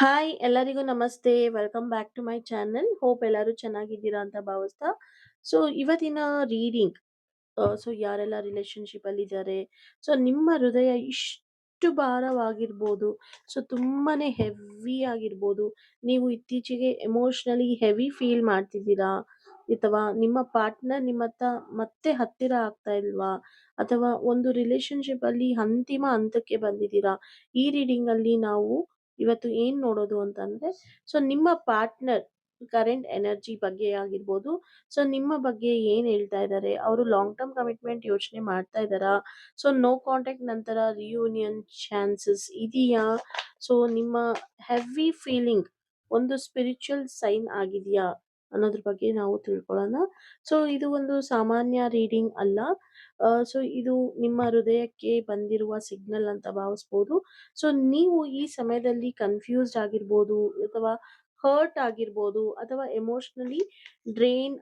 Hi ಎಲ್ಲರಿಗೂ ನಮಸ್ತೆ. Welcome back to my channel. Hope ಎಲ್ಲರೂ ಚೆನ್ನಾಗಿದ್ದೀರಾ ಅಂತ ಭಾವಿಸ್ತಾ. ಸೊ ಇವತ್ತಿನ ರೀಡಿಂಗ್ ಸೊ ಯಾರೆಲ್ಲ ರಿಲೇಶನ್‌ಶಿಪ್ ಅಲ್ಲಿದ್ದಾರೆ, ಸೊ ನಿಮ್ಮ ಹೃದಯ ಇಷ್ಟು ಭಾರವಾಗಿರ್ಬೋದು, ಸೊ ತುಂಬಾನೇ ಹೆವಿ ಆಗಿರ್ಬೋದು. ನೀವು ಇತ್ತೀಚೆಗೆ ಎಮೋಷನಲಿ ಹೆವಿ ಫೀಲ್ ಮಾಡ್ತಿದ್ದೀರಾ? ಅಥವಾ ನಿಮ್ಮ ಪಾರ್ಟ್ನರ್ ನಿಮ್ಮತ್ತ ಮತ್ತೆ ಹತ್ತಿರ ಆಗ್ತಾ ಇಲ್ವಾ? ಅಥವಾ ಒಂದು ರಿಲೇಶನ್‌ಶಿಪ್ ಅಲ್ಲಿ ಅಂತಿಮ ಹಂತಕ್ಕೆ ಬಂದಿದ್ದೀರಾ? ಈ ರೀಡಿಂಗ್ ಅಲ್ಲಿ ನಾವು ಇವತ್ತು ಏನ್ ನೋಡೋದು ಅಂತಂದ್ರೆ, ಸೊ ನಿಮ್ಮ ಪಾರ್ಟ್ನರ್ ಕರೆಂಟ್ ಎನರ್ಜಿ ಬಗ್ಗೆ ಆಗಿರ್ಬೋದು, ಸೊ ನಿಮ್ಮ ಬಗ್ಗೆ ಏನ್ ಹೇಳ್ತಾ ಇದ್ದಾರೆ? ಅವರು ಲಾಂಗ್ ಟರ್ಮ್ ಕಮಿಟ್ಮೆಂಟ್ ಯೋಚನೆ ಮಾಡ್ತಾ ಇದ್ದಾರಾ? ಸೊ ನೋ ಕಾಂಟಾಕ್ಟ್ ನಂತರ ರಿಯೂನಿಯನ್ ಚಾನ್ಸಸ್ ಇದೆಯಾ? ಸೊ ನಿಮ್ಮ ಹೆವಿ ಫೀಲಿಂಗ್ ಒಂದು ಸ್ಪಿರಿಚುವಲ್ ಸೈನ್ ಆಗಿದೆಯಾ? ಅನ್ನೋದ್ರ ಬಗ್ಗೆ ನಾವು ತಿಳ್ಕೊಳ್ಳೋಣ. ಸೊ ಇದು ಒಂದು ಸಾಮಾನ್ಯ ರೀಡಿಂಗ್ ಅಲ್ಲ. ಸೊ ಇದು ನಿಮ್ಮ ಹೃದಯಕ್ಕೆ ಬಂದಿರುವ ಸಿಗ್ನಲ್ ಅಂತ ಭಾವಿಸ್ಬೋದು. ಸೊ ನೀವು ಈ ಸಮಯದಲ್ಲಿ ಕನ್ಫ್ಯೂಸ್ಡ್ ಆಗಿರ್ಬೋದು, ಅಥವಾ ಹರ್ಟ್ ಆಗಿರ್ಬೋದು, ಅಥವಾ ಎಮೋಷನಲಿ ಡ್ರೈನ್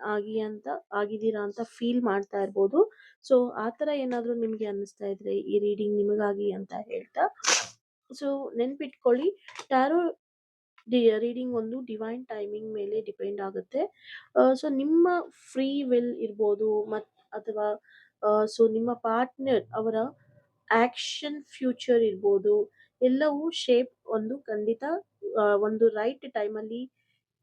ಆಗಿದ್ದೀರಾ ಅಂತ ಫೀಲ್ ಮಾಡ್ತಾ ಇರ್ಬೋದು. ಸೊ ಆ ಥರ ಏನಾದರೂ ನಿಮಗೆ ಅನ್ನಿಸ್ತಾ ಇದ್ರೆ ಈ ರೀಡಿಂಗ್ ನಿಮಗಾಗಿ ಅಂತ ಹೇಳ್ತಾ, ಸೊ ನೆನ್ಪಿಟ್ಕೊಳ್ಳಿ, ಟ್ಯಾರೋ ರೀಡಿಂಗ್ ಒಂದು ಡಿವೈನ್ ಟೈಮಿಂಗ್ ಮೇಲೆ ಡಿಪೆಂಡ್ ಆಗುತ್ತೆ. ಸೊ ನಿಮ್ಮ ಫ್ರೀ ವಿಲ್ ಇರ್ಬೋದು, ಅಥವಾ ಸೊ ನಿಮ್ಮ ಪಾರ್ಟ್ನರ್ ಅವರ ಆಕ್ಷನ್ ಫ್ಯೂಚರ್ ಇರ್ಬೋದು, ಎಲ್ಲವೂ ಶೇಪ್ ಒಂದು ಖಂಡಿತ ಒಂದು ರೈಟ್ ಟೈಮಲ್ಲಿ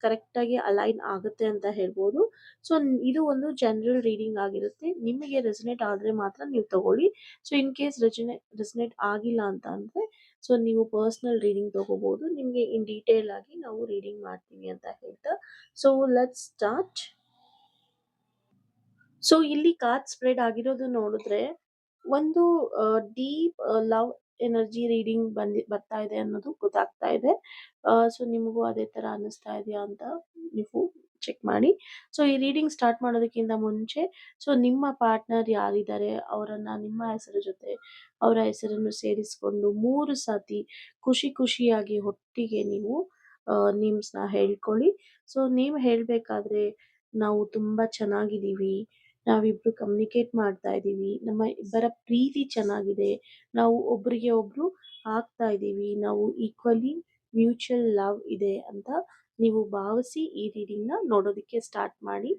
ಕರೆಕ್ಟಾಗಿ ಅಲೈನ್ ಆಗುತ್ತೆ ಅಂತ ಹೇಳ್ಬೋದು. ಸೊ ಇದು ಒಂದು ಜನರಲ್ ರೀಡಿಂಗ್ ಆಗಿರುತ್ತೆ. ನಿಮಗೆ ರೆಸನೇಟ್ ಆದರೆ ಮಾತ್ರ ನೀವು ತಗೊಳ್ಳಿ. ಸೊ ಇನ್ ಕೇಸ್ ರೆಸನೇಟ್ ಆಗಿಲ್ಲ ಅಂತ ಅಂದರೆ, ಸೊ ನೀವು ಪರ್ಸ್ನಲ್ ರೀಡಿಂಗ್ ತಗೋಬಹುದು. ನಿಮಗೆ ಇನ್ ಡೀಟೇಲ್ ಆಗಿ ನಾವು ರೀಡಿಂಗ್ ಮಾಡ್ತೀವಿ ಅಂತ ಹೇಳ್ತಾ, ಸೊ ಲೆಟ್ಸ್ ಸ್ಟಾರ್ಟ್. ಸೊ ಇಲ್ಲಿ ಕಾರ್ಡ್ ಸ್ಪ್ರೆಡ್ ಆಗಿರೋದು ನೋಡಿದ್ರೆ, ಒಂದು ಡೀಪ್ ಲವ್ ಎನರ್ಜಿ ರೀಡಿಂಗ್ ಬರ್ತಾ ಇದೆ ಅನ್ನೋದು ಗೊತ್ತಾಗ್ತಾ ಇದೆ. ಸೊ ನಿಮಗೂ ಅದೇ ತರ ಅನ್ನಿಸ್ತಾ ಇದೆಯಾ ಅಂತ ನೀವು ಚೆಕ್ ಮಾಡಿ. ಸೊ ಈ ರೀಡಿಂಗ್ ಸ್ಟಾರ್ಟ್ ಮಾಡೋದಕ್ಕಿಂತ ಮುಂಚೆ, ಸೊ ನಿಮ್ಮ ಪಾರ್ಟ್ನರ್ ಯಾರಿದ್ದಾರೆ ಅವರನ್ನ ನಿಮ್ಮ ಹೆಸರು ಜೊತೆ ಅವರ ಹೆಸರನ್ನು ಸೇರಿಸ್ಕೊಂಡು 3 ಸತಿ ಖುಷಿಯಾಗಿ ಒಟ್ಟಿಗೆ ನೀವು ನೇಮ್ಸ್ನ ಹೇಳ್ಕೊಳ್ಳಿ. ಸೊ ನೇಮ್ ಹೇಳ್ಬೇಕಾದ್ರೆ, ನಾವು ತುಂಬಾ ಚೆನ್ನಾಗಿದ್ದೀವಿ, ನಾವಿಬ್ರು ಕಮ್ಯುನಿಕೇಟ್ ಮಾಡ್ತಾ ಇದ್ದೀವಿ, ನಮ್ಮ ಇಬ್ಬರ ಪ್ರೀತಿ ಚೆನ್ನಾಗಿದೆ, ನಾವು ಒಬ್ರಿಗೆ ಒಬ್ರು ಆಗ್ತಾ ಇದ್ದೀವಿ, ನಾವು ಈಕ್ವಲಿ ಮ್ಯೂಚುವಲ್ ಲವ್ ಇದೆ ಅಂತ ನೀವು ಭಾವಿಸಿ ಈ ರೀಡಿಂಗ್ ನ ನೋಡೋದಕ್ಕೆ ಸ್ಟಾರ್ಟ್ ಮಾಡಿ.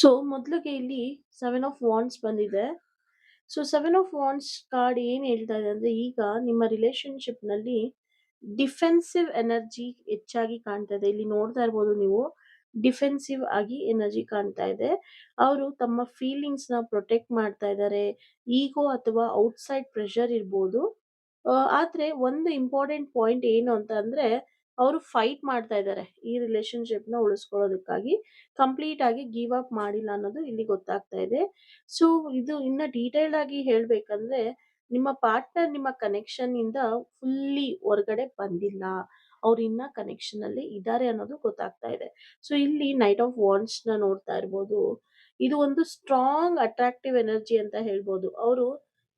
ಸೊ ಮೊದಲಿಗೆ ಇಲ್ಲಿ 7 ಆಫ್ ವಾಂಡ್ಸ್ ಬಂದಿದೆ. ಸೊ 7 ಆಫ್ ವಾಂಡ್ಸ್ ಕಾರ್ಡ್ ಏನ್ ಹೇಳ್ತಾ ಇದೆ ಅಂದ್ರೆ, ಈಗ ನಿಮ್ಮ ರಿಲೇಶನ್ಶಿಪ್ ನಲ್ಲಿ ಡಿಫೆನ್ಸಿವ್ ಎನರ್ಜಿ ಹೆಚ್ಚಾಗಿ ಕಾಣ್ತಾ ಇದೆ. ಇಲ್ಲಿ ನೋಡ್ತಾ ಇರ್ಬೋದು ನೀವು, ಡಿಫೆನ್ಸಿವ್ ಆಗಿ ಎನರ್ಜಿ ಕಾಣ್ತಾ ಇದೆ. ಅವರು ತಮ್ಮ ಫೀಲಿಂಗ್ಸ್ ನ ಪ್ರೊಟೆಕ್ಟ್ ಮಾಡ್ತಾ ಇದ್ದಾರೆ. ಈಗೋ ಅಥವಾ ಔಟ್ಸೈಡ್ ಪ್ರೆಷರ್ ಇರ್ಬೋದು. ಆದ್ರೆ ಒಂದು ಇಂಪಾರ್ಟೆಂಟ್ ಪಾಯಿಂಟ್ ಏನು ಅಂತ ಅಂದ್ರೆ, ಅವರು ಫೈಟ್ ಮಾಡ್ತಾ ಇದ್ದಾರೆ ಈ ರಿಲೇಶನ್ಶಿಪ್ ನ ಉಳಿಸ್ಕೊಳ್ಳೋದಕ್ಕಾಗಿ. ಕಂಪ್ಲೀಟ್ ಆಗಿ ಗಿವ್ ಅಪ್ ಮಾಡಿಲ್ಲ ಅನ್ನೋದು ಇಲ್ಲಿ ಗೊತ್ತಾಗ್ತಾ ಇದೆ. ಸೊ ಇದು ಇನ್ನ ಡೀಟೇಲ್ಡ್ ಆಗಿ ಹೇಳ್ಬೇಕಂದ್ರೆ, ನಿಮ್ಮ ಪಾರ್ಟ್ನರ್ ನಿಮ್ಮ ಕನೆಕ್ಷನ್ ಇಂದ ಫುಲ್ಲಿ ಹೊರಗಡೆ ಬಂದಿಲ್ಲ, ಅವ್ರು ಇನ್ನ ಕನೆಕ್ಷನ್ ಅಲ್ಲಿ ಇದ್ದಾರೆ ಅನ್ನೋದು ಗೊತ್ತಾಗ್ತಾ ಇದೆ. ಸೊ ಇಲ್ಲಿ ನೈಟ್ ಆಫ್ ವಾಂಡ್ಸ್ ನ ನೋಡ್ತಾ ಇರ್ಬೋದು. ಇದು ಒಂದು ಸ್ಟ್ರಾಂಗ್ ಅಟ್ರಾಕ್ಟಿವ್ ಎನರ್ಜಿ ಅಂತ ಹೇಳ್ಬೋದು. ಅವರು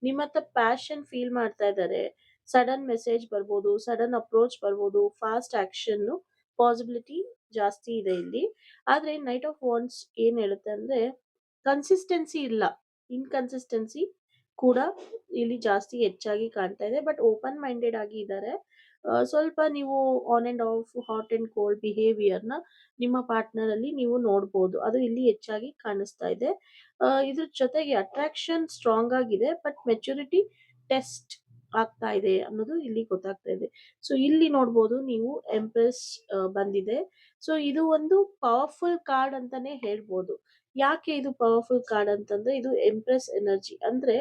ನಿಮ್ಮತ್ತ ಪ್ಯಾಷನ್ ಫೀಲ್ ಮಾಡ್ತಾ ಇದ್ದಾರೆ. ಸಡನ್ ಮೆಸೇಜ್ ಬರ್ಬೋದು, ಸಡನ್ ಅಪ್ರೋಚ್ ಬರ್ಬೋದು, ಫಾಸ್ಟ್ ಆಕ್ಷನ್ ಪಾಸಿಬಿಲಿಟಿ ಜಾಸ್ತಿ ಇದೆ ಇಲ್ಲಿ. ಆದ್ರೆ ನೈಟ್ ಆಫ್ ವಾಂಡ್ಸ್ ಏನ್ ಹೇಳುತ್ತೆ ಅಂದ್ರೆ, ಕನ್ಸಿಸ್ಟೆನ್ಸಿ ಇಲ್ಲ, ಇನ್ಕನ್ಸಿಸ್ಟೆನ್ಸಿ ಕೂಡ ಇಲ್ಲಿ ಜಾಸ್ತಿ ಹೆಚ್ಚಾಗಿ ಕಾಣ್ತಾ ಇದೆ. ಬಟ್ ಓಪನ್ ಮೈಂಡೆಡ್ ಆಗಿ ಇದ್ದಾರೆ. ಸ್ವಲ್ಪ ನೀವು on and off hot and cold ಬಿಹೇವಿಯರ್ನ ನಿಮ್ಮ ಪಾರ್ಟ್ನರ್ ಅಲ್ಲಿ ನೀವು ನೋಡ್ಬೋದು. ಅದು ಇಲ್ಲಿ ಹೆಚ್ಚಾಗಿ ಕಾಣಿಸ್ತಾ ಇದೆ. ಇದ್ರ ಜೊತೆಗೆ ಅಟ್ರಾಕ್ಷನ್ ಸ್ಟ್ರಾಂಗ್ ಆಗಿದೆ, ಬಟ್ ಮೆಚುರಿಟಿ ಟೆಸ್ಟ್ ಆಗ್ತಾ ಇದೆ ಅನ್ನೋದು ಇಲ್ಲಿ ಗೊತ್ತಾಗ್ತಾ ಇದೆ. ಸೊ ಇಲ್ಲಿ ನೋಡ್ಬೋದು ನೀವು, ಎಂಪ್ರೆಸ್ ಬಂದಿದೆ. ಸೊ ಇದು ಒಂದು ಪವರ್ಫುಲ್ ಕಾರ್ಡ್ ಅಂತಾನೆ ಹೇಳ್ಬೋದು. ಯಾಕೆ ಇದು ಪವರ್ಫುಲ್ ಕಾರ್ಡ್ ಅಂತಂದ್ರೆ, ಇದು ಎಂಪ್ರೆಸ್ ಎನರ್ಜಿ ಅಂದ್ರೆ,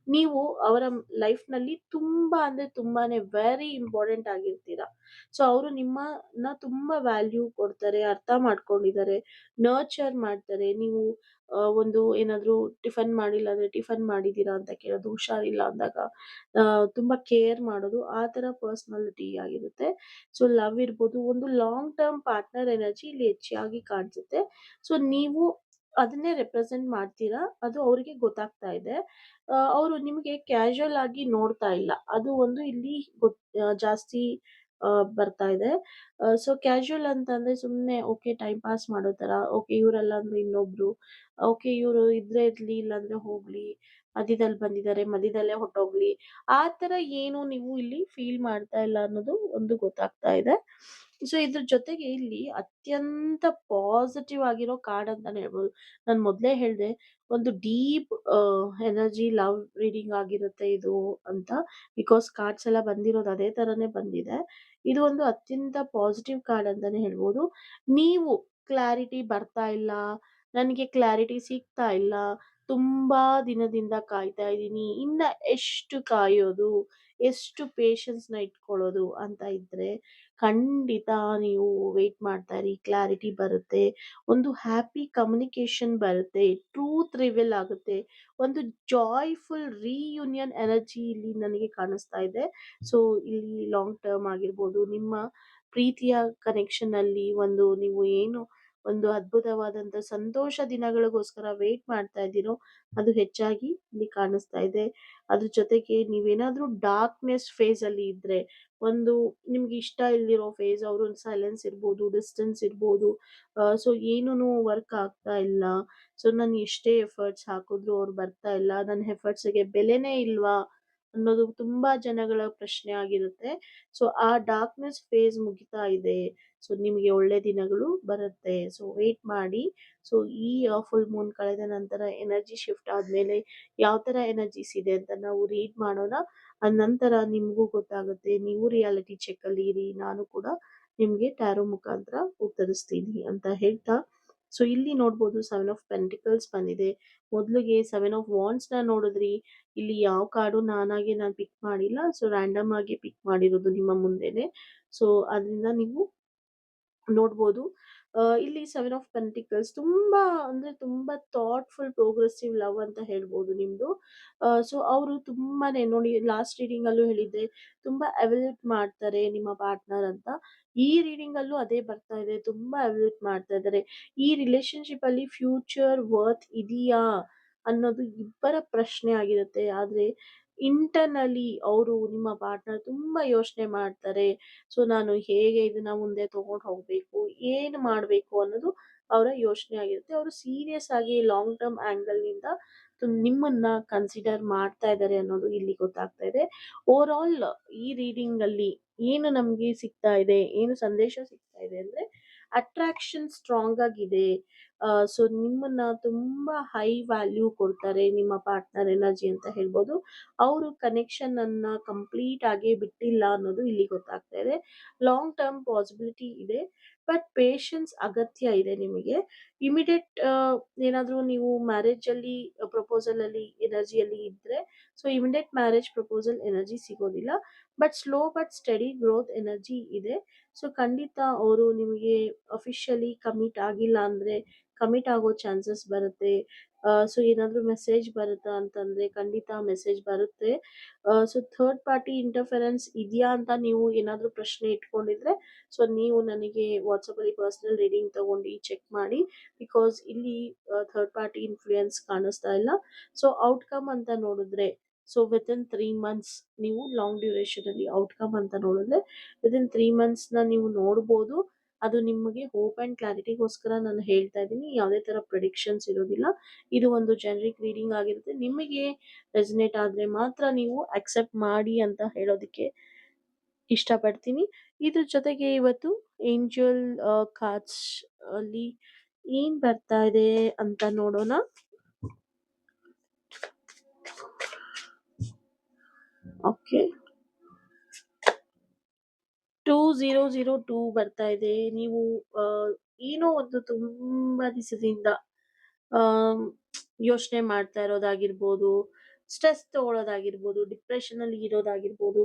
ನೀವು ಅವರ ಲೈಫ್ ನಲ್ಲಿ ತುಂಬಾ ಅಂದ್ರೆ ತುಂಬಾನೇ ವೆರಿ ಇಂಪಾರ್ಟೆಂಟ್ ಆಗಿರ್ತೀರಾ. ಸೊ ಅವರು ನಿಮ್ಮನ್ನ ತುಂಬಾ ವ್ಯಾಲ್ಯೂ ಕೊಡ್ತಾರೆ, ಅರ್ಥ ಮಾಡ್ಕೊಂಡಿದ್ದಾರೆ, ನರ್ಚರ್ ಮಾಡ್ತಾರೆ. ನೀವು ಒಂದು ಏನಾದ್ರು ಟಿಫನ್ ಮಾಡಿಲ್ಲ ಅಂದ್ರೆ ಟಿಫನ್ ಮಾಡಿದೀರಾ ಅಂತ ಕೇಳೋದು, ಹುಷಾರಿಲ್ಲ ಅಂದಾಗ ತುಂಬಾ ಕೇರ್ ಮಾಡೋದು, ಆ ತರ ಪರ್ಸನಾಲಿಟಿ ಆಗಿರುತ್ತೆ. ಸೊ ಲವ್ ಇರ್ಬೋದು, ಒಂದು ಲಾಂಗ್ ಟರ್ಮ್ ಪಾರ್ಟ್ನರ್ ಎನರ್ಜಿ ಇಲ್ಲಿ ಹೆಚ್ಚಾಗಿ ಕಾಣಿಸುತ್ತೆ. ಸೊ ನೀವು ಅದನ್ನೇ ರೆಪ್ರೆಸೆಂಟ್ ಮಾಡ್ತೀರಾ, ಅದು ಅವರಿಗೆ ಗೊತ್ತಾಗ್ತಾ ಇದೆ. ಅವರು ನಿಮಗೆ ಕ್ಯಾಶುಯಲ್ ಆಗಿ ನೋಡ್ತಾ ಇಲ್ಲ, ಅದು ಒಂದು ಇಲ್ಲಿ ಜಾಸ್ತಿ ಬರ್ತಾ ಇದೆ. ಸೊ ಕ್ಯಾಶುಯಲ್ ಅಂತಂದ್ರೆ ಸುಮ್ಮನೆ ಓಕೆ ಟೈಮ್ ಪಾಸ್ ಮಾಡೋ ತರ, ಓಕೆ ಇವರಲ್ಲ ಅಂದ್ರೆ ಇನ್ನೊಬ್ರು, ಓಕೆ ಇವರು ಇದ್ರೆ ಇರ್ಲಿ ಇಲ್ಲಾಂದ್ರೆ ಹೋಗ್ಲಿ ಮಧ್ಯದಲ್ಲಿ ಬಂದಿದ್ದಾರೆ, ಮಧ್ಯದಲ್ಲೇ ಹೊರ್ಟೋಗ್ಲಿ. ಆ ತರ ಏನು ನೀವು ಇಲ್ಲಿ ಫೀಲ್ ಮಾಡ್ತಾ ಇಲ್ಲ ಅನ್ನೋದು ಒಂದು ಗೊತ್ತಾಗ್ತಾ ಇದೆ. ಸೊ ಇದ್ರ ಜೊತೆಗೆ ಇಲ್ಲಿ ಅತ್ಯಂತ ಪಾಸಿಟಿವ್ ಆಗಿರೋ ಕಾರ್ಡ್ ಅಂತಾನೆ ಹೇಳ್ಬೋದು. ನಾನ್ ಮೊದ್ಲೇ ಹೇಳ್ದೆ ಒಂದು ಡೀಪ್ ಎನರ್ಜಿ ಲವ್ ರೀಡಿಂಗ್ ಆಗಿರುತ್ತೆ ಇದು ಅಂತ. ಬಿಕಾಸ್ ಕಾರ್ಡ್ಸ್ ಎಲ್ಲ ಬಂದಿರೋದು ಅದೇ ತರಾನೇ ಬಂದಿದೆ. ಇದು ಒಂದು ಅತ್ಯಂತ ಪಾಸಿಟಿವ್ ಕಾರ್ಡ್ ಅಂತಾನೆ ಹೇಳ್ಬೋದು. ನೀವು ಕ್ಲಾರಿಟಿ ಬರ್ತಾ ಇಲ್ಲ, ನನಗೆ ಕ್ಲಾರಿಟಿ ಸಿಗ್ತಾ ಇಲ್ಲ, ತುಂಬಾ ದಿನದಿಂದ ಕಾಯ್ತಾ ಇದ್ದೀನಿ, ಇನ್ನ ಎಷ್ಟು ಕಾಯೋದು, ಎಷ್ಟು ಪೇಷನ್ಸ್‌ನ ಇಟ್ಕೊಳ್ಳೋದು ಅಂತ ಇದ್ರೆ, ಖಂಡಿತ ನೀವು ವೇಟ್ ಮಾಡ್ತಾ ಇರಿ. ಕ್ಲಾರಿಟಿ ಬರುತ್ತೆ. ಒಂದು ಹ್ಯಾಪಿ ಕಮ್ಯುನಿಕೇಷನ್ ಬರುತ್ತೆ. ಟ್ರೂತ್ ರಿವೀಲ್ ಆಗುತ್ತೆ. ಒಂದು ಜಾಯ್‌ಫುಲ್ ರಿಯೂನಿಯನ್ ಎನರ್ಜಿ ಇಲ್ಲಿ ನನಗೆ ಕಾಣಿಸ್ತಾ ಇದೆ. ಸೊ ಇಲ್ಲಿ ಲಾಂಗ್ ಟರ್ಮ್ ಆಗಿರ್ಬೋದು, ನಿಮ್ಮ ಪ್ರೀತಿಯ ಕನೆಕ್ಷನ್‌ನಲ್ಲಿ ಒಂದು ನೀವು ಏನು ಒಂದು ಅದ್ಭುತವಾದಂತ ಸಂತೋಷ ದಿನಗಳಿಗೋಸ್ಕರ ವೇಟ್ ಮಾಡ್ತಾ ಇದ್ದೀರೋ, ಅದು ಹೆಚ್ಚಾಗಿ ಇಲ್ಲಿ ಕಾಣಿಸ್ತಾ ಇದೆ. ಅದ್ರ ಜೊತೆಗೆ ನೀವೇನಾದ್ರೂ ಡಾರ್ಕ್‌ನೆಸ್ ಫೇಸಲ್ಲಿ ಇದ್ರೆ, ಒಂದು ನಿಮ್ಗೆ ಇಷ್ಟ ಇಲ್ದಿರೋ ಫೇಸ್, ಅವ್ರು ಸೈಲೆನ್ಸ್ ಇರ್ಬೋದು, ಡಿಸ್ಟೆನ್ಸ್ ಇರ್ಬೋದು. ಸೊ ಏನೂನು ವರ್ಕ್ ಆಗ್ತಾ ಇಲ್ಲ. ಸೊ ನಾನು ಎಷ್ಟೇ ಎಫರ್ಟ್ಸ್ ಹಾಕಿದ್ರು ಅವ್ರು ಬರ್ತಾ ಇಲ್ಲ. ನನ್ನ ಎಫರ್ಟ್ಸ್‌ಗೆ ಬೆಲೆನೇ ಇಲ್ವಾ? ಅನ್ನೋದು ತುಂಬಾ ಜನಗಳ ಪ್ರಶ್ನೆ ಆಗಿರುತ್ತೆ. ಸೊ ಆ ಡಾರ್ಕ್‌ನೆಸ್ ಫೇಸ್ ಮುಗಿತಾ ಇದೆ. ಸೊ ನಿಮಗೆ ಒಳ್ಳೆ ದಿನಗಳು ಬರುತ್ತೆ. ಸೊ ವೇಟ್ ಮಾಡಿ. ಸೊ ಈ ಫುಲ್ ಮೂನ್ ಕಳೆದ ನಂತರ ಎನರ್ಜಿ ಶಿಫ್ಟ್ ಆದ್ಮೇಲೆ ಯಾವ ತರ ಎನರ್ಜೀಸ್ ಇದೆ ಅಂತ ನಾವು ರೀಡ್ ಮಾಡೋಣ. ಅದ್ ನಂತರ ನಿಮ್ಗೂ ಗೊತ್ತಾಗುತ್ತೆ. ನೀವು ರಿಯಾಲಿಟಿ ಚೆಕ್ ಅಲ್ಲಿ ಇರಿ. ನಾನು ಕೂಡ ನಿಮ್ಗೆ ಟ್ಯಾರೋ ಮುಖಾಂತರ ಉತ್ತರಿಸ್ತೀನಿ ಅಂತ ಹೇಳ್ತಾ, ಸೊ ಇಲ್ಲಿ ನೋಡ್ಬೋದು ಸೆವೆನ್ ಆಫ್ ಪೆಂಟಿಕಲ್ಸ್ ಬಂದಿದೆ. ಮೊದ್ಲಿಗೆ ಸೆವೆನ್ ಆಫ್ ವಾಂಡ್ಸ್ ನ ನೋಡಿದ್ರಿ. ಇಲ್ಲಿ ಯಾವ ಕಾರ್ಡು ನಾನು ಪಿಕ್ ಮಾಡಿಲ್ಲ. ಸೊ ರ್ಯಾಂಡಮ್ ಆಗಿ ಪಿಕ್ ಮಾಡಿರೋದು ನಿಮ್ಮ ಮುಂದೆನೆ. ಸೊ ಅದರಿಂದ ನೀವು ನೋಡ್ಬೋದು. ಇಲ್ಲಿ ಸೆವೆನ್ ಆಫ್ ಪೆಂಟಿಕಲ್ಸ್ ತುಂಬಾ ಅಂದ್ರೆ ತುಂಬಾ ಥಾಟ್‌ಫುಲ್ ಪ್ರೋಗ್ರೆಸಿವ್ ಲವ್ ಅಂತ ಹೇಳ್ಬೋದು ನಿಮ್ದು. ಸೊ ಅವರು ತುಂಬಾನೇ ನೋಡಿ, ಲಾಸ್ಟ್ ರೀಡಿಂಗ್ ಅಲ್ಲೂ ಹೇಳಿದ್ದೆ, ತುಂಬಾ ಎವಲ್ಯೂಟ್ ಮಾಡ್ತಾರೆ ನಿಮ್ಮ ಪಾರ್ಟ್ನರ್ ಅಂತ. ಈ ರೀಡಿಂಗ್ ಅಲ್ಲೂ ಅದೇ ಬರ್ತಾ ಇದೆ. ತುಂಬಾ ಎವಲ್ಯೂಟ್ ಮಾಡ್ತಾ ಇದ್ದಾರೆ. ಈ ರಿಲೇಶನ್‌ಶಿಪ್ ಅಲ್ಲಿ ಫ್ಯೂಚರ್ ವರ್ತ್ ಇದೆಯಾ ಅನ್ನೋದು ಇಬ್ಬರ ಪ್ರಶ್ನೆ ಆಗಿರುತ್ತೆ. ಆದ್ರೆ ಇಂಟರ್ನಲಿ ಅವರು ನಿಮ್ಮ ಪಾರ್ಟ್ನರ್ ತುಂಬಾ ಯೋಚನೆ ಮಾಡ್ತಾರೆ. ಸೊ ನಾನು ಹೇಗೆ ಇದನ್ನ ಮುಂದೆ ತಗೊಂಡು ಹೋಗ್ಬೇಕು, ಏನು ಮಾಡ್ಬೇಕು ಅನ್ನೋದು ಅವರ ಯೋಚನೆ ಆಗಿರುತ್ತೆ. ಅವರು ಸೀರಿಯಸ್ ಆಗಿ ಲಾಂಗ್ ಟರ್ಮ್ ಆಂಗಲ್ ನಿಂದ ನಿಮ್ಮನ್ನ ಕನ್ಸಿಡರ್ ಮಾಡ್ತಾ ಇದ್ದಾರೆ ಅನ್ನೋದು ಇಲ್ಲಿ ಗೊತ್ತಾಗ್ತಾ ಇದೆ. ಓವರ್ ಆಲ್ ಈ ರೀಡಿಂಗ್ ಅಲ್ಲಿ ಏನು ನಮ್ಗೆ ಸಿಗ್ತಾ ಇದೆ, ಏನು ಸಂದೇಶ ಸಿಗ್ತಾ ಇದೆ ಅಂದ್ರೆ, ಅಟ್ರಾಕ್ಷನ್ ಸ್ಟ್ರಾಂಗ್ ಆಗಿದೆ. ಸೊ ನಿಮ್ಮನ್ನ ತುಂಬಾ ಹೈ ವ್ಯಾಲ್ಯೂ ಕೊಡ್ತಾರೆ ನಿಮ್ಮ ಪಾರ್ಟ್ನರ್ ಎನರ್ಜಿ ಅಂತ ಹೇಳ್ಬೋದು. ಅವರು ಕನೆಕ್ಷನ್ ಅನ್ನ ಕಂಪ್ಲೀಟ್ ಆಗಿ ಬಿಟ್ಟಿಲ್ಲ ಅನ್ನೋದು ಇಲ್ಲಿ ಗೊತ್ತಾಗ್ತಾ ಇದೆ. ಲಾಂಗ್ ಟರ್ಮ್ ಪಾಸಿಬಿಲಿಟಿ ಇದೆ. ಬಟ್ ಪೇಷನ್ಸ್ ಅಗತ್ಯ ಇದೆ ನಿಮಗೆ. ಇಮಿಡಿಯೇಟ್ ಏನಾದ್ರೂ ನೀವು ಮ್ಯಾರೇಜ್ ಅಲ್ಲಿ ಪ್ರಪೋಸಲ್ ಅಲ್ಲಿ ಎನರ್ಜಿಯಲ್ಲಿ ಇದ್ರೆ, so immediate marriage proposal energy ಸಿಗೋದಿಲ್ಲ. But slow but steady growth energy ಇದೆ. ಸೊ ಖಂಡಿತ ಅವರು ನಿಮಗೆ ಅಫಿಷಿಯಲಿ ಕಮಿಟ್ ಆಗಿಲ್ಲ ಅಂದ್ರೆ ಕಮಿಟ್ ಆಗೋ ಚಾನ್ಸಸ್ ಬರುತ್ತೆ. ಸೊ ಏನಾದ್ರೂ ಮೆಸೇಜ್ ಬರುತ್ತಾ ಅಂತಂದ್ರೆ ಖಂಡಿತ ಮೆಸೇಜ್ ಬರುತ್ತೆ. ಸೊ ಥರ್ಡ್ ಪಾರ್ಟಿ ಇಂಟರ್ಫರೆನ್ಸ್ ಇದೆಯಾ ಅಂತ ನೀವು ಏನಾದ್ರೂ ಪ್ರಶ್ನೆ ಇಟ್ಕೊಂಡಿದ್ರೆ, ಸೊ ನೀವು ನನಗೆ ವಾಟ್ಸಪ್ ಅಲ್ಲಿ ಪರ್ಸನಲ್ ರೀಡಿಂಗ್ ತಗೊಂಡು ಚೆಕ್ ಮಾಡಿ. ಬಿಕಾಸ್ ಇಲ್ಲಿ ಥರ್ಡ್ ಪಾರ್ಟಿ ಇನ್ಫ್ಲೂಯೆನ್ಸ್ ಕಾಣಿಸ್ತಾ ಇಲ್ಲ. ಸೊ ಔಟ್ಕಮ್ ಅಂತ ನೋಡಿದ್ರೆ, ಸೊ ವಿತಿನ್ 3 ಮಂತ್ಸ್ ನೀವು ಲಾಂಗ್ ಡ್ಯೂರೇಷನ್ ಅಲ್ಲಿ ಔಟ್ಕಮ್ ಅಂತ ನೋಡಿದ್ರೆ ವಿತಿನ್ 3 ಮಂತ್ಸ್ ನೀವು ನೋಡ್ಬೋದು. ಅದು ನಿಮಗೆ ಹೋಪ್ ಅಂಡ್ ಕ್ಲಾರಿಟಿಗೋಸ್ಕರ ನಾನು ಹೇಳ್ತಾ ಇದ್ದೀನಿ. ಯಾವುದೇ ತರ ಪ್ರಿಡಿಕ್ಷನ್ಸ್ ಇರೋದಿಲ್ಲ. ಇದು ಒಂದು ಜನರಿಕ್ ರೀಡಿಂಗ್ ಆಗಿರುತ್ತೆ. ನಿಮಗೆ ರೆಸನೇಟ್ ಆದ್ರೆ ಮಾತ್ರ ನೀವು ಅಕ್ಸೆಪ್ಟ್ ಮಾಡಿ ಅಂತ ಹೇಳೋದಕ್ಕೆ ಇಷ್ಟಪಡ್ತೀನಿ. ಇದ್ರ ಜೊತೆಗೆ ಇವತ್ತು ಏಂಜಲ್ ಕಾರ್ಡ್ಸ್ ಅಲ್ಲಿ ಏನ್ ಬರ್ತಾ ಇದೆ ಅಂತ ನೋಡೋಣ. ಓಕೆ, 2002 ಬರ್ತಾ ಇದೆ. ನೀವು ಏನೋ ಒಂದು ತುಂಬಾ ದಿವಸದಿಂದ ಆಮ್, ಯೋಚನೆ ಮಾಡ್ತಾ ಇರೋದಾಗಿರ್ಬೋದು, ಸ್ಟ್ರೆಸ್ ತಗೊಳ್ಳೋದಾಗಿರ್ಬೋದು, ಡಿಪ್ರೆಷನ್ ಅಲ್ಲಿ ಇರೋದಾಗಿರ್ಬೋದು,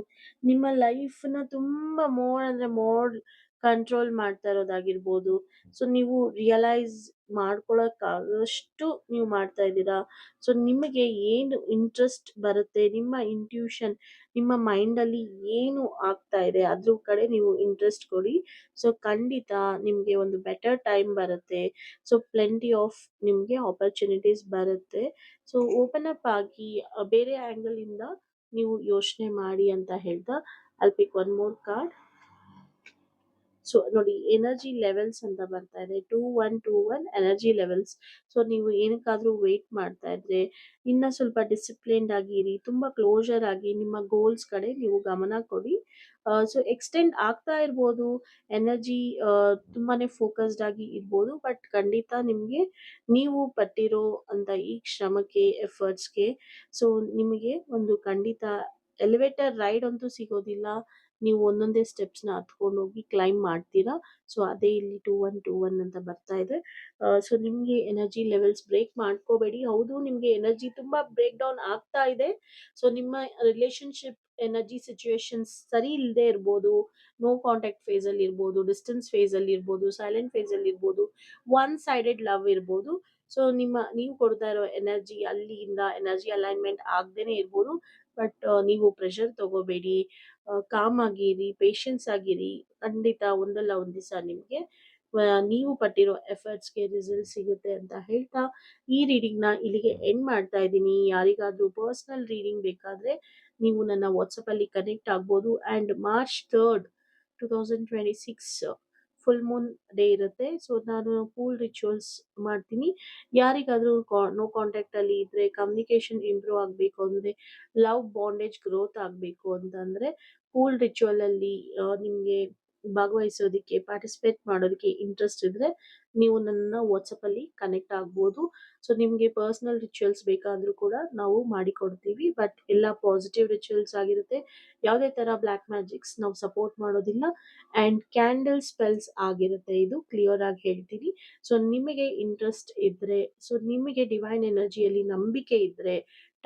ನಿಮ್ಮ ಲೈಫ್‌ನ ತುಂಬಾ ಮೋರ್ ಅಂದ್ರೆ ಮೋರ್ ಕಂಟ್ರೋಲ್ ಮಾಡ್ತಾ ಇರೋದಾಗಿರ್ಬೋದು. ಸೊ ನೀವು ರಿಯಲೈಸ್ ಮಾಡ್ಕೊಳಕ್ಕಾಗಷ್ಟು ನೀವು ಮಾಡ್ತಾ ಇದ್ದೀರಾ. ಸೊ ನಿಮಗೆ ಏನು ಇಂಟ್ರೆಸ್ಟ್ ಬರುತ್ತೆ, ನಿಮ್ಮ ಇಂಟ್ಯೂಷನ್, ನಿಮ್ಮ ಮೈಂಡಲ್ಲಿ ಏನು ಆಗ್ತಾ ಇದೆ ಅದ್ರ ಕಡೆ ನೀವು ಇಂಟ್ರೆಸ್ಟ್ ಕೊಡಿ. ಸೊ ಖಂಡಿತ ನಿಮ್ಗೆ ಒಂದು ಬೆಟರ್ ಟೈಮ್ ಬರುತ್ತೆ. ಸೊ ಪ್ಲೆಂಟಿ ಆಫ್ ನಿಮ್ಗೆ ಆಪರ್ಚುನಿಟೀಸ್ ಬರುತ್ತೆ. ಸೊ ಓಪನ್ ಅಪ್ ಆಗಿ ಬೇರೆ ಆಂಗಲ್ ಇಂದ ನೀವು ಯೋಚನೆ ಮಾಡಿ ಅಂತ ಹೇಳ್ತಾ, ಐಲ್ ಪಿಕ್ ಒನ್ ಮೋರ್ ಕಾರ್ಡ್. ಸೊ ನೋಡಿ, ಎನರ್ಜಿ ಲೆವೆಲ್ಸ್ ಅಂತ ಬರ್ತಾ ಇದೆ, 2121 ಎನರ್ಜಿ ಲೆವೆಲ್ಸ್. ಸೊ ನೀವು ಏನಕ್ಕಾದ್ರೂ ವೇಟ್ ಮಾಡ್ತಾ ಇದ್ರೆ ಇನ್ನ ಸ್ವಲ್ಪ ಡಿಸಿಪ್ಲಿನ್ಡ್ ಆಗಿ ಇರಿ, ತುಂಬಾ ಕ್ಲೋಸರ್ ಆಗಿ ನಿಮ್ಮ ಗೋಲ್ಸ್ ಕಡೆ ನೀವು ಗಮನ ಕೊಡಿ. ಸೊ ಎಕ್ಸ್ಟೆಂಡ್ ಆಗ್ತಾ ಇರ್ಬೋದು ಎನರ್ಜಿ, ತುಂಬಾನೇ ಫೋಕಸ್ಡ್ ಆಗಿ ಇರ್ಬೋದು, ಬಟ್ ಖಂಡಿತ ನಿಮ್ಗೆ ನೀವು ಪಟ್ಟಿರೋ ಅಂತ ಈ ಶ್ರಮಕ್ಕೆ, ಎಫರ್ಟ್ಸ್ಗೆ, ಸೊ ನಿಮಗೆ ಒಂದು ಖಂಡಿತ ಎಲಿವೇಟರ್ ರೈಡ್ ಅಂತೂ ಸಿಗೋದಿಲ್ಲ. ನೀವು ಒಂದೊಂದೇ ಸ್ಟೆಪ್ಸ್ನ ಹತ್ಕೊಂಡು ಹೋಗಿ ಕ್ಲೈಮ್ ಮಾಡ್ತೀರಾ. ಸೊ ಅದೇ ಇಲ್ಲಿ 2121 ಅಂತ ಬರ್ತಾ ಇದೆ. ಸೊ ನಿಮ್ಗೆ ಎನರ್ಜಿ ಲೆವೆಲ್ಸ್ ಬ್ರೇಕ್ ಮಾಡ್ಕೋಬೇಡಿ. ಹೌದು, ನಿಮ್ಗೆ ಎನರ್ಜಿ ತುಂಬಾ ಬ್ರೇಕ್ ಡೌನ್ ಆಗ್ತಾ ಇದೆ. ಸೊ ನಿಮ್ಮ ರಿಲೇಶನ್ಶಿಪ್ ಎನರ್ಜಿ ಸಿಚುವೇಶನ್ಸ್ ಸರಿ ಇಲ್ಲದೆ ಇರ್ಬೋದು, ನೋ ಕಾಂಟ್ಯಾಕ್ಟ್ ಫೇಸ್ ಅಲ್ಲಿ ಇರ್ಬೋದು, ಡಿಸ್ಟೆನ್ಸ್ ಫೇಸ್ ಅಲ್ಲಿ ಇರ್ಬೋದು, ಸೈಲೆಂಟ್ ಫೇಸ್ ಅಲ್ಲಿ ಇರ್ಬೋದು, ಒನ್ ಸೈಡೆಡ್ ಲವ್ ಇರ್ಬೋದು. ಸೊ ನೀವು ಕೊಡ್ತಾ ಇರೋ ಎನರ್ಜಿ ಅಲ್ಲಿಂದ ಎನರ್ಜಿ ಅಲೈನ್ಮೆಂಟ್ ಆಗ್ದೇನೆ ಇರ್ಬೋದು. ಬಟ್ ನೀವು ಪ್ರೆಷರ್ ತಗೋಬೇಡಿ, ಕಾಮ್ ಆಗಿರಿ, ಪೇಶನ್ಸ್ ಆಗಿರಿ. ಖಂಡಿತ ಒಂದಲ್ಲ ಒಂದ್ ದಿವಸ ನಿಮ್ಗೆ ನೀವು ಪಟ್ಟಿರೋ ಎಫರ್ಟ್ಸ್ಗೆ ರಿಸಲ್ಟ್ ಸಿಗುತ್ತೆ ಅಂತ ಹೇಳ್ತಾ ಈ ರೀಡಿಂಗ್ ನ ಇಲ್ಲಿಗೆ ಎಂಡ್ ಮಾಡ್ತಾ ಇದ್ದೀನಿ. ಯಾರಿಗಾದ್ರೂ ಪರ್ಸನಲ್ ರೀಡಿಂಗ್ ಬೇಕಾದ್ರೆ ನೀವು ನನ್ನ ವಾಟ್ಸಪ್ ಅಲ್ಲಿ ಕನೆಕ್ಟ್ ಆಗ್ಬೋದು. And March 3 2026 full Moon day ಇರುತ್ತೆ. ಸೊ ನಾನು ಪೂಲ್ ರಿಚುವಲ್ಸ್ ಮಾಡ್ತೀನಿ. ಯಾರಿಗಾದ್ರೂ ನೋ ಕಾಂಟ್ಯಾಕ್ಟ್ ಅಲ್ಲಿ ಇದ್ರೆ, ಕಮ್ಯುನಿಕೇಶನ್ ಇಂಪ್ರೂವ್ ಆಗ್ಬೇಕು ಅಂದ್ರೆ, ಲವ್ ಬಾಂಡೇಜ್ ಗ್ರೋತ್ ಆಗ್ಬೇಕು ಅಂತಂದ್ರೆ, ಪೂಲ್ ರಿಚುವಲ್ ಅಲ್ಲಿ ನಿಮ್ಗೆ ಭಾಗವಹಿಸೋದಿಕ್ಕೆ, ಪಾರ್ಟಿಸಿಪೇಟ್ ಮಾಡೋದಕ್ಕೆ ಇಂಟ್ರೆಸ್ಟ್ ಇದ್ರೆ ನೀವು ನನ್ನ ವಾಟ್ಸಪ್ ಅಲ್ಲಿ ಕನೆಕ್ಟ್ ಆಗ್ಬೋದು. ಸೊ ನಿಮ್ಗೆ ಪರ್ಸನಲ್ ರಿಚುವಲ್ಸ್ ಬೇಕಾದ್ರೂ ಕೂಡ ನಾವು ಮಾಡಿಕೊಡ್ತೀವಿ, ಬಟ್ ಎಲ್ಲ ಪಾಸಿಟಿವ್ ರಿಚುವಲ್ಸ್ ಆಗಿರುತ್ತೆ. ಯಾವುದೇ ತರ ಬ್ಲಾಕ್ ಮ್ಯಾಜಿಕ್ಸ್ ನಾವು ಸಪೋರ್ಟ್ ಮಾಡೋದಿಲ್ಲ. ಅಂಡ್ ಕ್ಯಾಂಡಲ್ ಸ್ಪೆಲ್ಸ್ ಆಗಿರುತ್ತೆ, ಇದು ಕ್ಲಿಯರ್ ಆಗಿ ಹೇಳ್ತೀನಿ. ಸೊ ನಿಮಗೆ ಇಂಟ್ರೆಸ್ಟ್ ಇದ್ರೆ, ಸೊ ನಿಮಗೆ ಡಿವೈನ್ ಎನರ್ಜಿಯಲ್ಲಿ ನಂಬಿಕೆ ಇದ್ರೆ,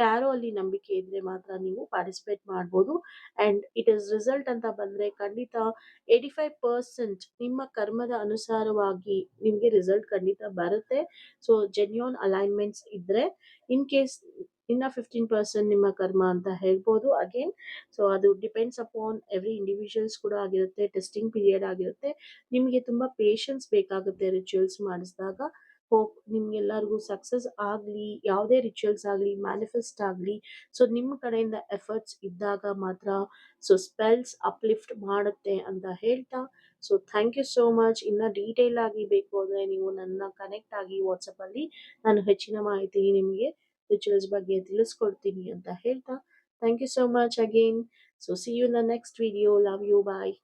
ಟ್ಯಾರೋ ಅಲ್ಲಿ ನಂಬಿಕೆ ಇದ್ರೆ ಮಾತ್ರ ನೀವು ಪಾರ್ಟಿಸಿಪೇಟ್ ಮಾಡ್ಬೋದು. ಅಂಡ್ ಇಟ್ ಇಸ್ ರಿಸಲ್ಟ್ ಅಂತ ಬಂದ್ರೆ ಖಂಡಿತ 85% ನಿಮ್ಮ ಕರ್ಮದ ಅನುಸಾರವಾಗಿ ನಿಮ್ಗೆ ರಿಸಲ್ಟ್ ಖಂಡಿತ ಬರುತ್ತೆ. ಸೊ ಜೆನ್ಯೂನ್ ಅಲೈನ್ಮೆಂಟ್ಸ್ ಇದ್ರೆ, ಇನ್ ಕೇಸ್ ಇನ್ನ 15% ನಿಮ್ಮ ಕರ್ಮ ಅಂತ ಹೇಳ್ಬೋದು ಅಗೇನ್. ಸೊ ಅದು ಡಿಪೆಂಡ್ಸ್ ಅಪಾನ್ ಎವ್ರಿ ಇಂಡಿವಿಜುವಲ್ಸ್ ಕೂಡ ಆಗಿರುತ್ತೆ, ಟೆಸ್ಟಿಂಗ್ ಪೀರಿಯಡ್ ಆಗಿರುತ್ತೆ. ನಿಮಗೆ ತುಂಬಾ ಪೇಶನ್ಸ್ ಬೇಕಾಗುತ್ತೆ ರಿಚುವಲ್ಸ್ ಮಾಡಿಸಿದಾಗ. ಹೋಪ್ ನಿಮ್ಗೆಲ್ಲರಿಗೂ ಸಕ್ಸಸ್ ಆಗ್ಲಿ, ಯಾವುದೇ ರಿಚುವಲ್ಸ್ ಆಗ್ಲಿ, ಮ್ಯಾನಿಫೆಸ್ಟ್ ಆಗ್ಲಿ. ಸೊ ನಿಮ್ಮ ಕಡೆಯಿಂದ ಎಫರ್ಟ್ಸ್ ಇದ್ದಾಗ ಮಾತ್ರ ಸೊ ಸ್ಪೆಲ್ಸ್ ಅಪ್ಲಿಫ್ಟ್ ಮಾಡುತ್ತೆ ಅಂತ ಹೇಳ್ತಾ, so thank you so much. ಇನ್ನ ಡೀಟೇಲ್ ಆಗಿ ಬೇಕು ಅಂದ್ರೆ ನೀವು ನನ್ನ ಕನೆಕ್ಟ್ ಆಗಿ ವಾಟ್ಸಪ್ ಅಲ್ಲಿ ನಾನು ಹೆಚ್ಚಿನ ಮಾಹಿತಿ ನಿಮಗೆ ರಿಚುವಲ್ಸ್ ಬಗ್ಗೆ ತಿಳಿಸ್ಕೊಡ್ತೀನಿ ಅಂತ ಹೇಳ್ತಾ, thank you so much again. So see you in the next video. Love you, bye.